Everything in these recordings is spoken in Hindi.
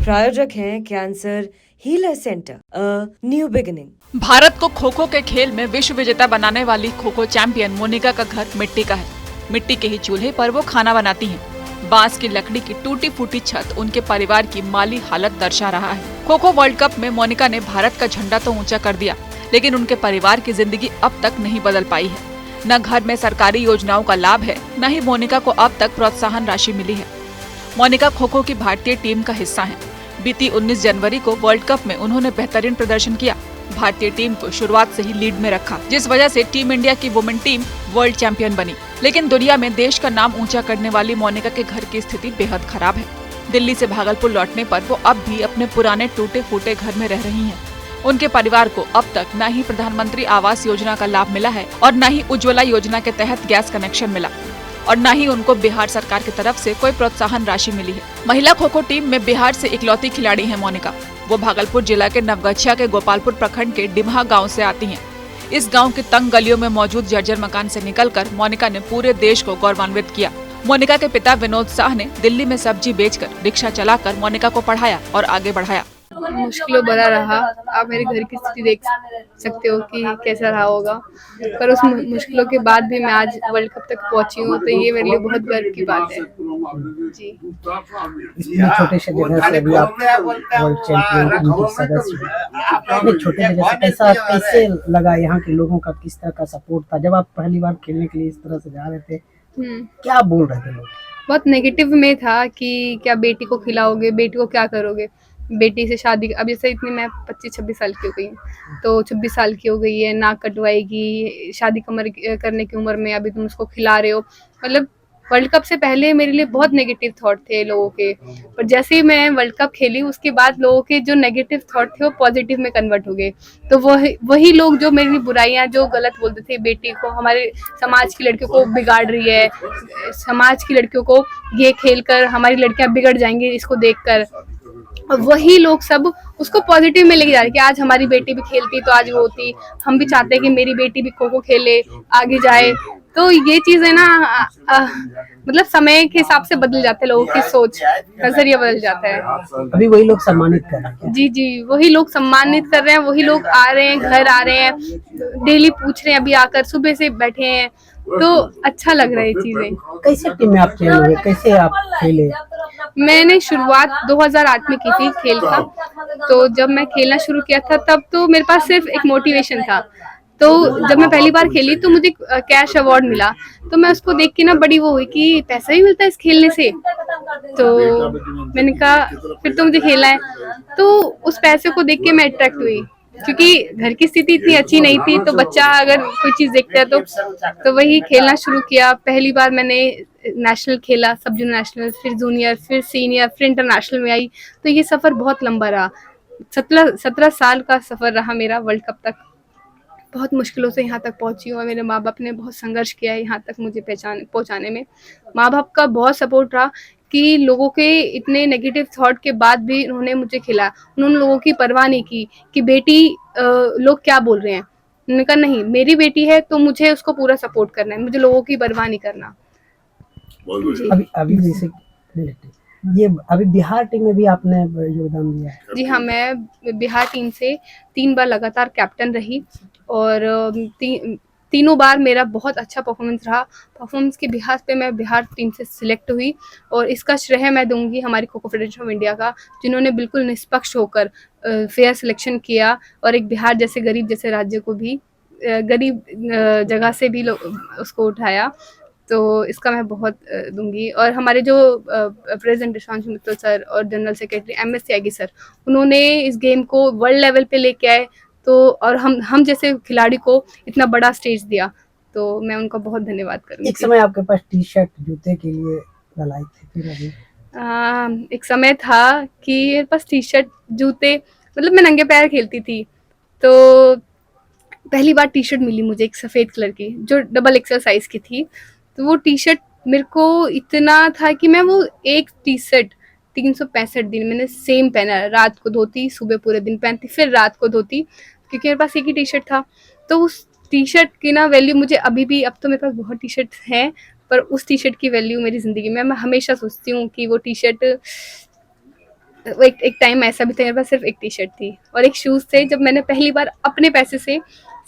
प्रायोजक हैं cancer healer centre, a new beginning. Bharat को खो खो के खेल में विश्व विजेता बनाने वाली खो खो चैंपियन मोनिका का घर मिट्टी का है। मिट्टी के ही चूल्हे पर वो खाना बनाती हैं। बांस की लकड़ी की टूटी फूटी छत उनके परिवार की माली हालत दर्शा रहा है। खो खो वर्ल्ड कप में मोनिका ने भारत का झंडा तो ऊंचा कर दिया, लेकिन उनके परिवार की जिंदगी अब तक नहीं बदल पाई है। न घर में सरकारी योजनाओं का लाभ है, न ही मोनिका को अब तक प्रोत्साहन राशि मिली है। मोनिका खो खो की भारतीय टीम का हिस्सा है। बीती 19 जनवरी को वर्ल्ड कप में उन्होंने बेहतरीन प्रदर्शन किया। भारतीय टीम को शुरुआत से ही लीड में रखा, जिस वजह से टीम इंडिया की वुमेन टीम वर्ल्ड चैंपियन बनी। लेकिन दुनिया में देश का नाम ऊंचा करने वाली मोनिका के घर की स्थिति बेहद खराब है। दिल्ली से भागलपुर लौटने पर वो अब भी अपने पुराने टूटे फूटे घर में रह रही हैं। उनके परिवार को अब तक न ही प्रधानमंत्री आवास योजना का लाभ मिला है और न ही उज्ज्वला योजना के तहत गैस कनेक्शन मिला, और न ही उनको बिहार सरकार की तरफ से कोई प्रोत्साहन राशि मिली है। महिला खो खो टीम में बिहार से इकलौती खिलाड़ी हैं मोनिका। वो भागलपुर जिला के नवगछिया के गोपालपुर प्रखंड के डिम्हा गांव से आती हैं। इस गांव की तंग गलियों में मौजूद जर्जर मकान से निकलकर मोनिका ने पूरे देश को गौरवान्वित किया। मोनिका के पिता विनोद शाह ने दिल्ली में सब्जी बेचकर, रिक्शा चलाकर मोनिका को पढ़ाया और आगे बढ़ाया। मुश्किलों भरा रहा। आप मेरे घर की स्थिति देख सकते हो कि कैसा रहा होगा, पर उस मुश्किलों के बाद भी मैं आज वर्ल्ड कप तक पहुंची हूँ, तो ये मेरे लिए बहुत गर्व की बात है। जी, इतने छोटे से जगह से अभी आप वर्ल्ड चैंपियन टीम के सदस्य हैं। इतने छोटे जगह से कैसे लगा? यहाँ के लोगों का किस तरह का सपोर्ट था जब आप पहली बार खेलने के लिए इस तरह से जा रहे थे? क्या बोल रहे थे लोग? बहुत नेगेटिव में था कि क्या बेटी को खिलाओगे, बेटी को क्या करोगे, बेटी से शादी। अब जैसे इतनी मैं 25-26 साल की हो गई हूँ, तो 26 साल की हो गई है, नाक कटवाएगी, शादी करने की उम्र में अभी तुम उसको खिला रहे हो। मतलब वर्ल्ड कप से पहले मेरे लिए बहुत नेगेटिव थॉट थे लोगों के, पर जैसे ही मैं वर्ल्ड कप खेली उसके बाद लोगों के जो नेगेटिव थॉट थे वो पॉजिटिव में कन्वर्ट हो गए। तो वही लोग जो मेरी बुराइयां, जो गलत बोलते थे, बेटी को, हमारे समाज की लड़कियों को बिगाड़ रही है, समाज की लड़कियों को ये खेलकर हमारी लड़कियां बिगड़ जाएंगी इसको देखकर, वही लोग सब उसको पॉजिटिव में लेके जा रहे कि आज हमारी बेटी भी खेलती तो आज वो होती। हम भी चाहते हैं कि मेरी बेटी भी खो खो खेले, आगे जाए। तो ये चीज है ना, मतलब समय के हिसाब से बदल जाते हैं लोगों की सोच, नजरिया बदल जाता है। अभी वही लोग सम्मानित कर रहे हैं? जी, वही लोग सम्मानित कर रहे हैं, वही लोग आ रहे हैं, घर आ रहे हैं, डेली पूछ रहे हैं, अभी आकर सुबह से बैठे हैं, तो अच्छा लग रहा है ये चीजें। कैसे टीम में आप चयन हुए, कैसे आप खेले? मैंने शुरुआत 2008 में की थी खेल का। तो जब मैं खेलना शुरू किया था तब तो मेरे पास सिर्फ एक मोटिवेशन था। तो जब मैं पहली बार खेली तो मुझे कैश अवार्ड मिला, तो मैं उसको देख के ना बड़ी वो हुई कि पैसा भी मिलता है इस खेलने से। तो मैंने कहा फिर तो मुझे खेलना है। तो उस पैसे को देख के मैं अट्रैक्ट हुई, क्योंकि घर की स्थिति इतनी अच्छी नहीं थी, तो बच्चा अगर कोई चीज देखता है तो वही खेलना शुरू किया। पहली बार मैंने नेशनल खेला, सब जूनियर नेशनल, फिर जूनियर, फिर सीनियर, फिर इंटरनेशनल में आई। तो ये सफर बहुत लंबा रहा, 17 साल का सफर रहा मेरा वर्ल्ड कप तक। बहुत मुश्किलों से यहाँ तक पहुंची हूँ और मेरे माँ बाप ने बहुत संघर्ष किया है यहाँ तक मुझे पहुँचाने में। माँ बाप का बहुत सपोर्ट रहा कि लोगों के इतने नेगेटिव थॉट के बाद भी उन्होंने मुझे खिलाया। उन्होंने लोगों की परवाह नहीं की कि बेटी लोग क्या बोल रहे हैं। उन्होंने कहा नहीं, मेरी बेटी है तो मुझे उसको पूरा सपोर्ट करना है, मुझे लोगों की परवाह नहीं करना। अभी जैसे ये अभी बिहार टीम में भी आपने योगदान दिया है? जी हाँ, मैं बिहार टीम से 3 बार लगातार कैप्टन रही और तीनों बार मेरा बहुत अच्छा परफॉर्मेंस रहा। परफॉर्मेंस के बिहार पे मैं बिहार टीम से सिलेक्ट हुई, और इसका श्रेय मैं दूंगी हमारी kho kho federation of India का, जिन्होंने बिल्कुल निष्पक्ष होकर फेयर सिलेक्शन किया और एक बिहार जैसे गरीब जैसे राज्य को भी गरीब जगह से भी उसको उठाया। तो इसका मैं बहुत दूंगी। और हमारे जो प्रेसिडेंट ईशांशु मित्तल सर और जनरल सेक्रेटरी MS त्यागी सर, उन्होंने इस गेम को वर्ल्ड लेवल पे लेके आए, तो और हम जैसे खिलाड़ी को इतना बड़ा स्टेज दिया, तो मैं उनका बहुत धन्यवाद करूंगी। एक समय आपके पास टी शर्ट जूते के लिए लड़ाई थी, फिर अभी एक समय था कि मेरे पास टी शर्ट जूते, मतलब मैं नंगे पैर खेलती थी। तो पहली बार टी शर्ट मिली मुझे एक सफ़ेद कलर की, जो डबल एक्सल साइज की थी। तो वो टी शर्ट मेरे को इतना था कि मैं वो एक टी शर्ट 365 दिन मैंने सेम पहना, रात को धोती, सुबह पूरे दिन पहनती, फिर रात को धोती, क्योंकि मेरे पास एक ही टी शर्ट था। तो उस टी शर्ट की ना वैल्यू मुझे अभी भी, अब तो मेरे पास बहुत टी शर्ट हैं, पर उस टी शर्ट की वैल्यू मेरी ज़िंदगी में मैं हमेशा सोचती हूँ कि वो टी शर्ट वो एक टाइम ऐसा भी था मेरे पास सिर्फ एक टी शर्ट थी और एक शूज़ थे। जब मैंने पहली बार अपने पैसे से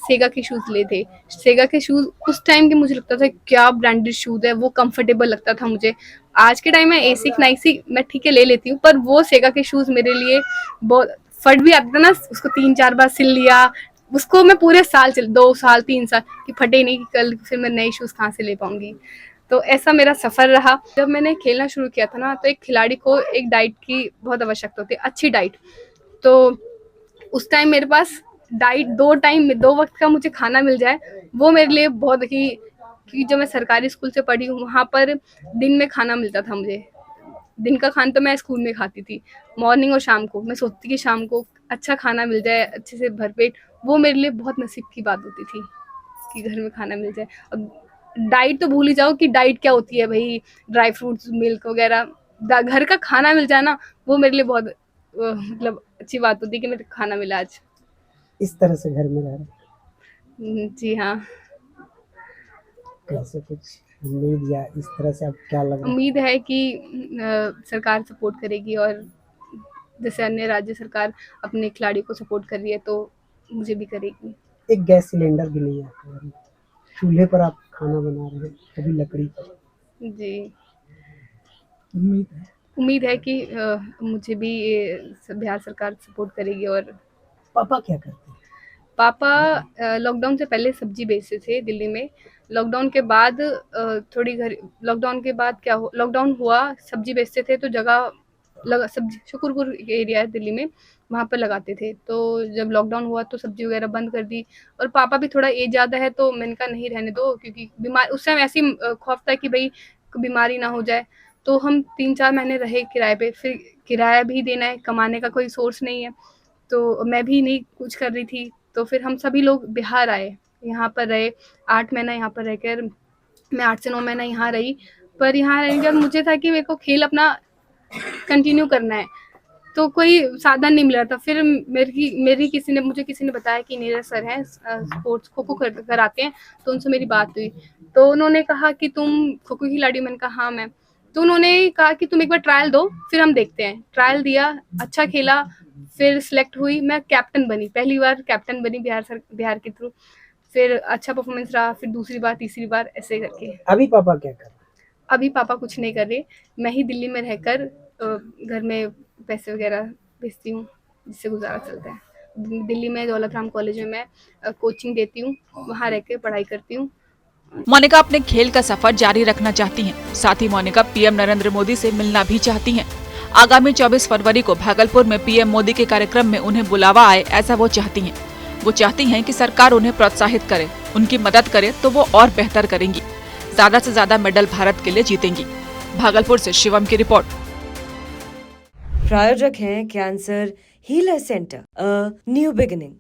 सेगा के शूज़ लिए थे। सेगा के शूज़ उस टाइम के मुझे लगता था क्या ब्रांडेड शूज़ है, वो कंफर्टेबल लगता था मुझे। आज के टाइम में एसिक नाइकी मैं ठीक है ले लेती हूँ, पर वो सेगा के शूज़ मेरे लिए बहुत फट भी आता था ना, उसको 3-4 बार सिल लिया, उसको मैं पूरे साल 2 साल 3 साल कि फटे नहीं कि कल फिर मैं नए शूज़ कहाँ से ले पाऊंगी। तो ऐसा मेरा सफ़र रहा। जब मैंने खेलना शुरू किया था ना, तो एक खिलाड़ी को एक डाइट की बहुत आवश्यकता होती है, अच्छी डाइट। तो उस टाइम मेरे पास डाइट 2 टाइम में 2 वक्त का मुझे खाना मिल जाए, वो मेरे लिए बहुत ही, क्योंकि जब मैं सरकारी स्कूल से पढ़ी हूँ वहाँ पर दिन में खाना मिलता था मुझे। दिन का खाना तो मैं स्कूल में खाती थी, मॉर्निंग और शाम को। मैं सोचती कि शाम को अच्छा खाना मिल जाए, अच्छे से भरपेट, वो मेरे लिए बहुत नसीब की बात होती थी कि घर में खाना मिल जाए। और डाइट तो भूल ही जाओ कि डाइट क्या होती है भाई, ड्राई फ्रूट्स, मिल्क वगैरह। घर का खाना मिल जाए ना, वो मेरे लिए बहुत मतलब अच्छी बात होती है कि मेरे को खाना मिला आज। इस तरह से घर में रह रहे जी हाँ। कैसे कुछ उम्मीद या इस तरह से अब क्या लग रहा है? उम्मीद है कि सरकार सपोर्ट करेगी और जैसे अन्य राज्य सरकार अपने खिलाड़ियों को सपोर्ट कर रही है तो मुझे भी करेगी। एक गैस सिलेंडर भी नहीं है आपके घर में, चूल्हे पर आप खाना बना रहे हैं, कभी लकड़ी पर। जी, उम्मीद है उम्मीद है कि मुझे भी बिहार सरकार सपोर्ट करेगी। और पापा क्या करते हैं? पापा लॉकडाउन से पहले सब्जी बेचते थे दिल्ली में। लॉकडाउन के बाद लॉकडाउन के बाद क्या हो, लॉकडाउन हुआ, सब्जी बेचते थे तो जगह लगा, सब्जी शुक्रपुर एरिया है दिल्ली में, वहाँ पर लगाते थे। तो जब लॉकडाउन हुआ तो सब्जी वगैरह बंद कर दी। और पापा भी थोड़ा एज ज़्यादा है तो मैंने कहा नहीं रहने दो, क्योंकि बीमार उस टाइम ऐसी खौफ था कि भाई बीमारी ना हो जाए। तो हम 3-4 महीने रहे किराए पे, फिर किराया भी देना है, कमाने का कोई सोर्स नहीं है, तो मैं भी नहीं कुछ कर रही थी। तो फिर हम सभी लोग बिहार आए, यहाँ पर रहे 8 महीना। यहाँ पर रहकर मैं 8 से 9 महीना यहाँ रही। पर यहाँ रहने के बाद मुझे था कि मेरे को खेल अपना कंटिन्यू करना है, तो कोई साधन नहीं मिल रहा था। फिर मुझे किसी ने बताया कि नीरज सर हैं, स्पोर्ट्स खो-खो कराते हैं, तो उनसे मेरी बात हुई। तो उन्होंने कहा कि तुम खो-खो की खिलाड़ी हो? मैंने कहा हाँ मैं। तो उन्होंने कहा कि तुम एक बार ट्रायल दो, फिर हम देखते हैं। ट्रायल दिया, अच्छा खेला, फिर सिलेक्ट हुई, मैं कैप्टन बनी, पहली बार कैप्टन बनी बिहार के थ्रू। फिर अच्छा परफॉर्मेंस रहा, फिर दूसरी बार, तीसरी बार, ऐसे करके। अभी पापा क्या कर रहे हैं? अभी पापा कुछ नहीं कर रहे, मैं ही दिल्ली में रहकर घर में पैसे वगैरह भेजती हूँ, जिससे गुजारा चलता है। दिल्ली में दौलत राम कॉलेज में मैं कोचिंग देती हूँ, वहाँ रह के पढ़ाई करती हूँ। मोनिका अपने खेल का सफर जारी रखना चाहती हैं। साथ ही मोनिका पीएम नरेंद्र मोदी से मिलना भी चाहती हैं। आगामी 24 फरवरी को भागलपुर में पीएम मोदी के कार्यक्रम में उन्हें बुलावा आए, ऐसा वो चाहती हैं। वो चाहती हैं कि सरकार उन्हें प्रोत्साहित करे, उनकी मदद करे तो वो और बेहतर करेंगी, ज्यादा से ज्यादा मेडल भारत के लिए जीतेंगी। भागलपुर से शिवम की रिपोर्ट। प्रायोजक हैं cancer healer centre, a new beginning.